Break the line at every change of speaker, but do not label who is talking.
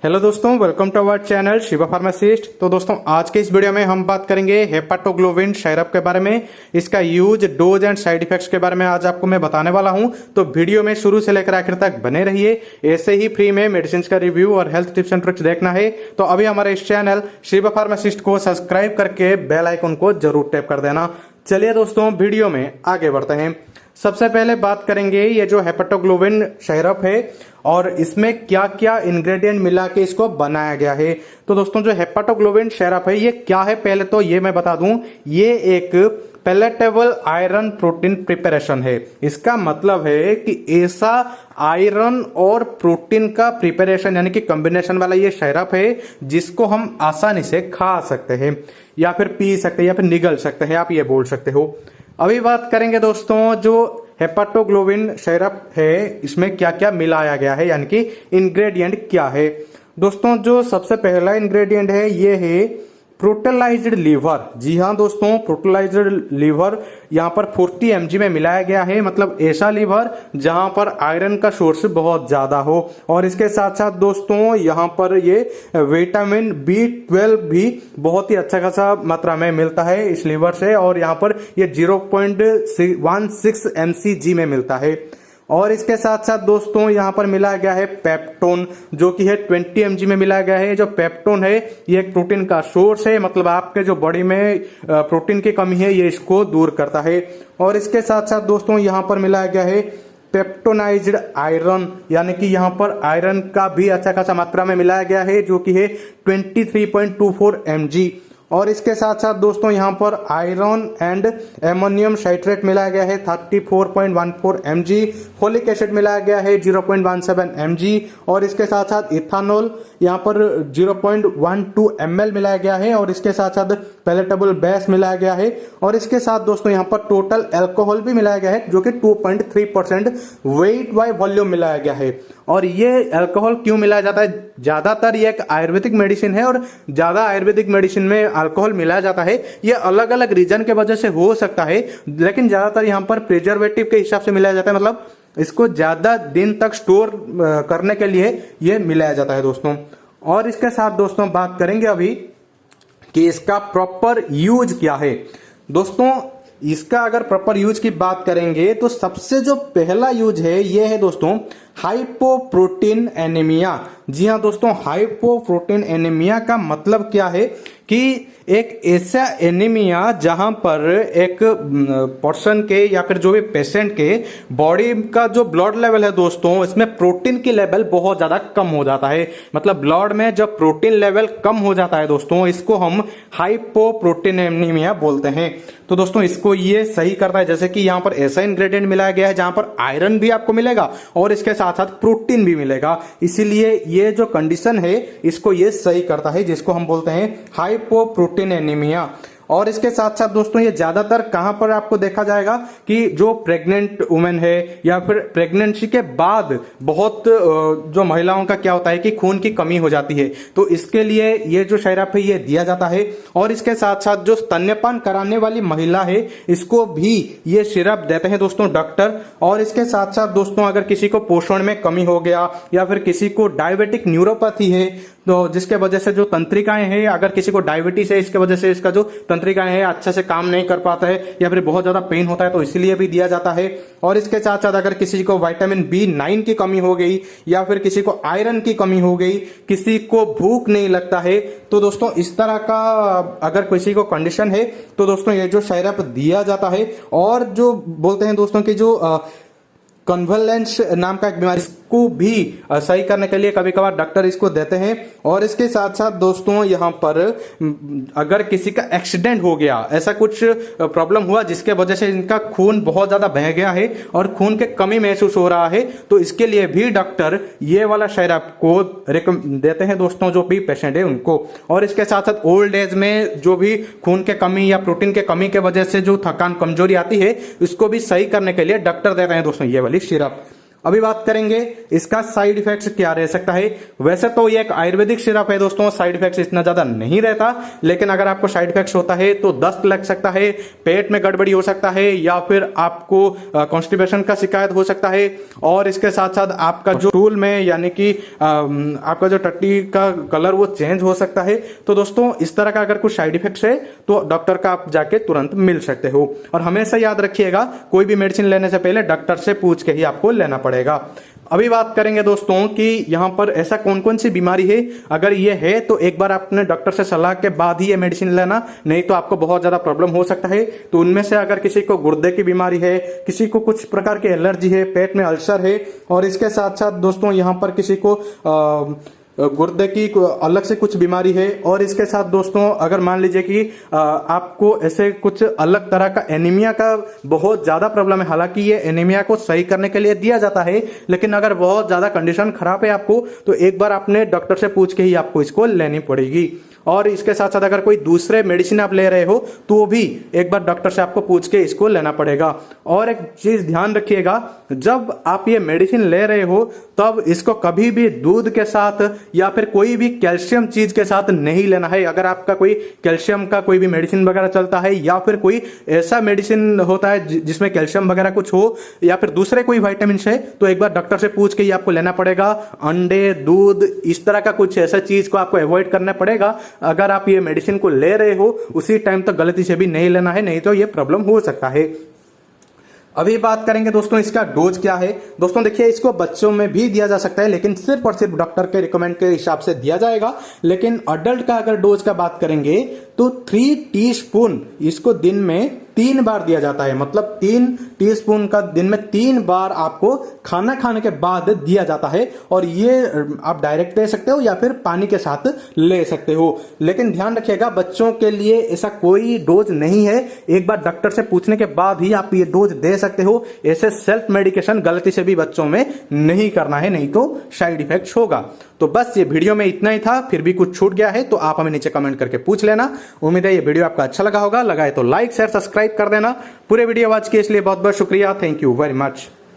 Hello दोस्तों, welcome to our channel Shiva pharmacist. तो दोस्तों आज के इस वीडियो में हम बात करेंगे हेपाटोग्लोबिन सिरप के बारे में, इसका use, dose and side effects के बारे में आज आपको मैं बताने वाला हूं। तो वीडियो में शुरू से लेकर आखिर तक बने रहिए। ऐसे ही फ्री में मेडिसिन का रिव्यू और हेल्थ टिप्स एंड ट्रिक्स देखना है तो अभी हमारे इस चैनल शिवा फार्मासिस्ट को सब्सक्राइब करके बेल आइकन को जरूर टैप कर देना। चलिए दोस्तों वीडियो में आगे बढ़ते हैं। सबसे पहले बात करेंगे ये जो हेपाटोग्लोबिन सिरप है और इसमें क्या क्या इंग्रेडिएंट मिला के इसको बनाया गया है। तो दोस्तों जो हेपाटोग्लोबिन सिरप है ये क्या है, पहले तो ये मैं बता दूं, ये एक पैलेटेबल आयरन प्रोटीन प्रिपरेशन है। इसका मतलब है कि ऐसा आयरन और प्रोटीन का प्रिपरेशन यानी कि कॉम्बिनेशन वाला ये सिरप है जिसको हम आसानी से खा सकते हैं या फिर पी सकते हैं या फिर निगल सकते हैं, आप ये बोल सकते हो। अभी बात करेंगे दोस्तों जो हेपाटोग्लोबिन सिरप है इसमें क्या क्या मिलाया गया है यानी कि इंग्रेडिएंट क्या है। दोस्तों जो सबसे पहला इंग्रेडिएंट है ये है प्रोटेलाइज्ड लीवर। जी हाँ दोस्तों, प्रोटेलाइज्ड लीवर यहाँ पर 40 mg में मिलाया गया है, मतलब ऐसा लीवर जहां पर आयरन का सोर्स बहुत ज्यादा हो। और इसके साथ साथ दोस्तों यहाँ पर ये विटामिन B12 भी बहुत ही अच्छा खासा मात्रा में मिलता है इस लीवर से, और यहाँ पर ये 0.16 mcg में मिलता है। और इसके साथ साथ दोस्तों यहाँ पर मिलाया गया है पेप्टोन, जो कि है 20 mg में मिलाया गया है। जो पेप्टोन है ये एक प्रोटीन का सोर्स है, मतलब आपके जो बॉडी में प्रोटीन की कमी है ये इसको दूर करता है। और इसके साथ साथ दोस्तों यहाँ पर मिलाया गया है पेप्टोनाइज्ड आयरन, यानी कि यहाँ पर आयरन का भी अच्छा खासा मात्रा में मिलाया गया है जो कि है 23.24 mg। और इसके साथ साथ दोस्तों यहाँ पर आयरन एंड एमोनियम साइट्रेट मिलाया गया है 34.14 mg, फोलिक एसिड मिलाया गया है 0.17 mg, और इसके साथ साथ इथानॉल यहाँ पर 0.12 ml मिलाया गया है, और इसके साथ साथ पैलेटेबल बेस मिलाया गया है। और इसके साथ दोस्तों यहाँ पर टोटल अल्कोहल भी मिलाया गया है जो कि 2.3% वेट बाय वॉल्यूम मिलाया गया है। और ये अल्कोहल क्यों मिलाया जाता है, ज्यादातर ये एक आयुर्वेदिक मेडिसिन है और ज्यादा आयुर्वेदिक मेडिसिन में अल्कोहल मिलाया जाता है। ये अलग अलग रीजन के वजह से हो सकता है, लेकिन ज्यादातर यहाँ पर प्रिजर्वेटिव के हिसाब से मिलाया जाता है, मतलब इसको ज्यादा दिन तक स्टोर करने के लिए ये मिलाया जाता है दोस्तों। और इसके साथ दोस्तों बात करेंगे अभी कि इसका प्रॉपर यूज क्या है। दोस्तों इसका अगर प्रॉपर यूज की बात करेंगे तो सबसे जो पहला यूज है ये है दोस्तों हाइपोप्रोटीन एनीमिया। जी हाँ दोस्तों, हाइपोप्रोटीन एनीमिया का मतलब क्या है कि एक ऐसा एनीमिया जहां पर एक पर्सन के या फिर जो भी पेशेंट के बॉडी का जो ब्लड लेवल है दोस्तों, इसमें प्रोटीन की लेवल बहुत ज्यादा कम हो जाता है। मतलब ब्लड में जब प्रोटीन लेवल कम हो जाता है दोस्तों, इसको हम हाइपोप्रोटीन एनीमिया बोलते हैं। तो दोस्तों इसको ये सही करता है, जैसे कि यहाँ पर ऐसा इंग्रेडिएंट मिलाया गया है जहां पर आयरन भी आपको मिलेगा और इसके साथ साथ प्रोटीन भी मिलेगा, इसीलिए ये जो कंडीशन है इसको ये सही करता है, जिसको हम बोलते हैं हाइपोप्रोटीन एनीमिया। और इसके साथ साथ दोस्तों ये ज्यादातर कहां पर आपको देखा जाएगा कि जो प्रेग्नेंट वुमेन है या फिर प्रेगनेंसी के बाद बहुत जो महिलाओं का क्या होता है कि खून की कमी हो जाती है, तो इसके लिए ये जो सिरप है ये दिया जाता है। और इसके साथ साथ जो स्तन्यपान कराने वाली महिला है इसको भी ये सिरप देते हैं दोस्तों डॉक्टर। और इसके साथ साथ दोस्तों अगर किसी को पोषण में कमी हो गया या फिर किसी को डायबिटिक न्यूरोपैथी है, तो जिसके वजह से जो तंत्रिकाएं हैं, अगर किसी को डायबिटीज है इसके वजह से इसका जो तंत्रिकाएं है अच्छे से काम नहीं कर पाता है या फिर बहुत ज्यादा पेन होता है, तो इसलिए भी दिया जाता है। और इसके साथ साथ अगर किसी को विटामिन B9 की कमी हो गई या फिर किसी को आयरन की कमी हो गई, किसी को भूख नहीं लगता है, तो दोस्तों इस तरह का अगर किसी को कंडीशन है तो दोस्तों ये जो सिरप दिया जाता है। और जो बोलते हैं दोस्तों की जो कन्वलेंस नाम का एक बीमारी, इसको भी सही करने के लिए कभी कभार डॉक्टर इसको देते हैं। और इसके साथ साथ दोस्तों यहाँ पर अगर किसी का एक्सीडेंट हो गया, ऐसा कुछ प्रॉब्लम हुआ जिसके वजह से इनका खून बहुत ज्यादा बह गया है और खून की कमी महसूस हो रहा है, तो इसके लिए भी डॉक्टर ये वाला सिरप को देते हैं दोस्तों जो भी पेशेंट है उनको। और इसके साथ साथ ओल्ड एज में जो भी खून के कमी या प्रोटीन के कमी के वजह से जो थकान कमजोरी आती है, इसको भी सही करने के लिए डॉक्टर देते हैं दोस्तों ये वाली सिरप। अभी बात करेंगे इसका साइड इफेक्ट्स क्या रह सकता है। वैसे तो ये एक आयुर्वेदिक सिरप है दोस्तों, साइड इफेक्ट्स इतना ज्यादा नहीं रहता, लेकिन अगर आपको साइड इफेक्ट्स होता है तो दस्त लग सकता है, पेट में गड़बड़ी हो सकता है, या फिर आपको कॉन्स्टिपेशन का शिकायत हो सकता है। और इसके साथ साथ आपका जो स्टूल में यानी कि आपका जो टट्टी का कलर वो चेंज हो सकता है। तो दोस्तों इस तरह का अगर कुछ साइड इफेक्ट्स है तो डॉक्टर का आप जाके तुरंत मिल सकते हो। और हमेशा याद रखिएगा कोई भी मेडिसिन लेने से पहले डॉक्टर से पूछ के ही आपको लेना पड़ेगा। अभी बात करेंगे दोस्तों कि यहां पर ऐसा कौन कौन सी बीमारी है। अगर ये है तो एक बार आपने डॉक्टर से सलाह के बाद ही ये मेडिसिन लेना, नहीं तो आपको बहुत ज्यादा प्रॉब्लम हो सकता है। तो उनमें से अगर किसी को गुर्दे की बीमारी है, किसी को कुछ प्रकार की एलर्जी है, पेट में अल्सर है, और इसके साथ साथ दोस्तों यहां पर किसी को गुर्दे की अलग से कुछ बीमारी है, और इसके साथ दोस्तों अगर मान लीजिए कि आपको ऐसे कुछ अलग तरह का एनीमिया का बहुत ज्यादा प्रॉब्लम है। हालांकि ये एनीमिया को सही करने के लिए दिया जाता है, लेकिन अगर बहुत ज्यादा कंडीशन खराब है आपको तो एक बार आपने डॉक्टर से पूछ के ही आपको इसको लेनी पड़ेगी। और इसके साथ साथ अगर कोई दूसरे मेडिसिन आप ले रहे हो तो भी एक बार डॉक्टर से आपको पूछ के इसको लेना पड़ेगा। और एक चीज ध्यान रखिएगा, जब आप ये मेडिसिन ले रहे हो तब इसको कभी भी दूध के साथ या फिर कोई भी कैल्शियम चीज के साथ नहीं लेना है। अगर आपका कोई कैल्शियम का कोई भी मेडिसिन वगैरह चलता है, या फिर कोई ऐसा मेडिसिन होता है जिसमें कैल्शियम वगैरह कुछ हो, या फिर दूसरे कोई विटामिन है, तो एक बार डॉक्टर से पूछ के ही आपको लेना पड़ेगा। अंडे, दूध, इस तरह का कुछ ऐसा चीज को आपको अवॉइड करना पड़ेगा। अगर आप ये मेडिसिन को ले रहे हो उसी टाइम तक गलती से भी नहीं लेना है, नहीं तो ये प्रॉब्लम हो सकता है। अभी बात करेंगे दोस्तों इसका डोज क्या है। दोस्तों देखिए, इसको बच्चों में भी दिया जा सकता है, लेकिन सिर्फ और सिर्फ डॉक्टर के रिकमेंड के हिसाब से दिया जाएगा। लेकिन अडल्ट का अगर डोज का बात करेंगे तो 3 टीस्पून इसको दिन में 3 बार दिया जाता है। मतलब 3 टीस्पून का दिन में 3 बार आपको खाना खाने के बाद दिया जाता है। और ये आप डायरेक्ट ले सकते हो या फिर पानी के साथ ले सकते हो। लेकिन ध्यान रखिएगा, बच्चों के लिए ऐसा कोई डोज नहीं है। एक बार डॉक्टर से पूछने के बाद ही आप ये डोज दे सकते हो। ऐसे सेल्फ मेडिकेशन गलती से भी बच्चों में नहीं करना है, नहीं तो साइड इफेक्ट होगा। तो बस ये वीडियो में इतना ही था। फिर भी कुछ छूट गया है तो आप हमें नीचे कमेंट करके पूछ लेना। उम्मीद है ये वीडियो आपका अच्छा लगा होगा। लगा है तो लाइक शेयर सब्सक्राइब कर देना। पूरे वीडियो वॉच किए इसलिए बहुत बहुत शुक्रिया। Thank you very much.